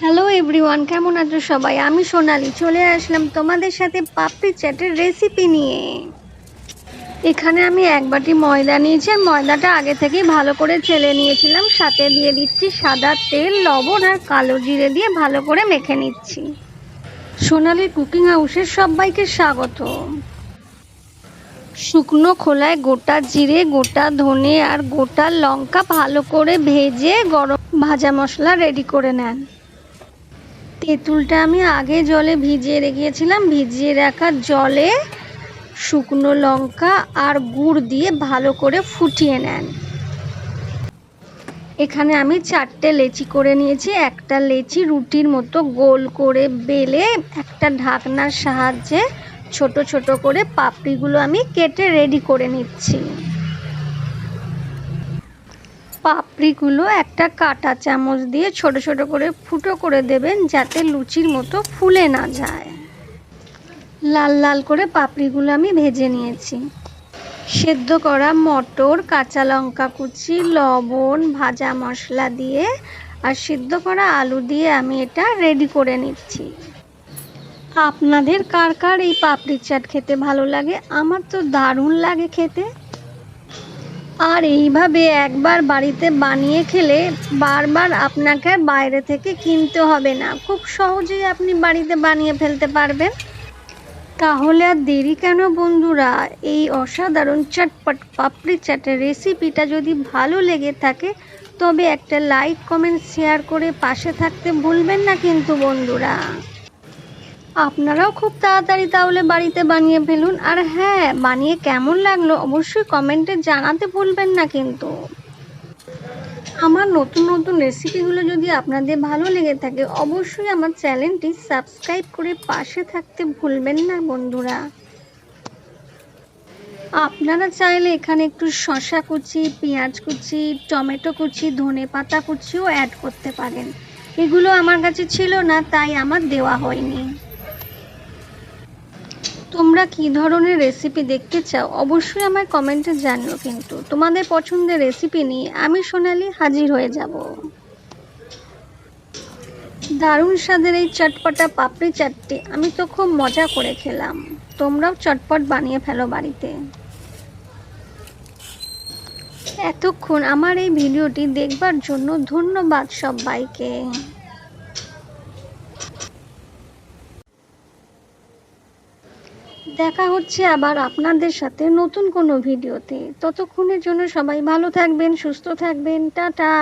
Hello everyone, কেমন আছো সবাই? আমি সোনালি চলে আসলাম তোমাদের সাথে পাপড়ি চাটের রেসিপি নিয়ে। এখানে আমি এক বাটি ময়দা নিয়েছি আর ময়দাটা আগে থেকেই ভালো করে চেলে নিয়েছিলাম। সাথে দিয়ে দিচ্ছি সাদা তেল, লবণ আর কালো জিরে দিয়ে ভালো করে মেখে নিচ্ছি। সোনালির কুকিং হাউসের সবাইকে স্বাগত। শুকনো খোলায় গোটা জিরে, গোটা ধনে আর গোটা লঙ্কা ভালো করে ভেজে গরম ভাজা মশলা রেডি করে নেন। তেঁতুলটা আমি আগে জলে ভিজিয়ে রেখেছিলাম। ভিজিয়ে রাখা জলে শুকনো লঙ্কা আর গুড় দিয়ে ভালো করে ফুটিয়ে নেন। এখানে আমি 4টে লেচি করে নিয়েছি। একটা লেচি রুটির মতো গোল করে বেলে একটা ঢাকনার সাহায্যে ছোট ছোট করে পাপড়িগুলো আমি কেটে রেডি করে নিচ্ছি। পাপড়িগুলো একটা কাঁটা চামচ দিয়ে ছোট ছোট করে ফুটো করে দেবেন, যাতে লুচির মতো ফুলে না যায়। লাল লাল করে পাপড়িগুলো আমি ভেজে নিয়েছি। সেদ্ধ করা মটর, কাঁচা লঙ্কা কুচি, লবণ, ভাজা মশলা দিয়ে আর সিদ্ধ করা আলু দিয়ে আমি এটা রেডি করে নিচ্ছি। আপনাদের কার কার এই পাপড়ি চাট খেতে ভালো লাগে? আমার তো দারুণ লাগে খেতে। আর এইভাবে একবার বাড়িতে বানিয়ে খেলে বারবার আপনাকে বাইরে থেকে কিনতে হবে না, খুব সহজেই আপনি বাড়িতে বানিয়ে ফেলতে পারবেন। তাহলে আর দেরি কেন বন্ধুরা, এই অসাধারণ চটপট পাপড়ি চাটের রেসিপিটা যদি ভালো লেগে থাকে তবে একটা লাইক, কমেন্ট, শেয়ার করে পাশে থাকতে ভুলবেন না কিন্তু বন্ধুরা। আপনারাও খুব তাড়াতাড়ি তাহলে বাড়িতে বানিয়ে ফেলুন। আর হ্যাঁ, বানিয়ে কেমন লাগলো অবশ্যই কমেন্টে জানাতে ভুলবেন না কিন্তু। আমার নতুন নতুন রেসিপিগুলো যদি আপনাদের ভালো লেগে থাকে অবশ্যই আমার চ্যানেলটি সাবস্ক্রাইব করে পাশে থাকতে ভুলবেন না বন্ধুরা। আপনারা চাইলে এখানে একটু শসা কুচি, পেঁয়াজ কুচি, টমেটো কুচি, ধনেপাতা কুচিও অ্যাড করতে পারেন। এগুলো আমার কাছে ছিল না, তাই আমার দেওয়া হয়নি। তোমরা কি ধরনের রেসিপি দেখতে চাও অবশ্যই আমায় কমেন্টে জানিও কিন্তু। তোমাদের পছন্দের রেসিপি নিয়ে আমি সোনালি হাজির হয়ে যাব। দারুণ স্বাদের এই চটপটা পাপড়ি চাটটি আমি তো খুব মজা করে খেলাম। তোমরাও চটপট বানিয়ে ফেলো বাড়িতে। এতক্ষণ আমার এই ভিডিওটি দেখবার জন্য ধন্যবাদ সবাইকে। দেখা হচ্ছে আবার আপনাদের সাথে নতুন কোনো ভিডিওতে। ততক্ষণের জন্য সবাই ভালো থাকবেন, সুস্থ থাকবেন। টাটা।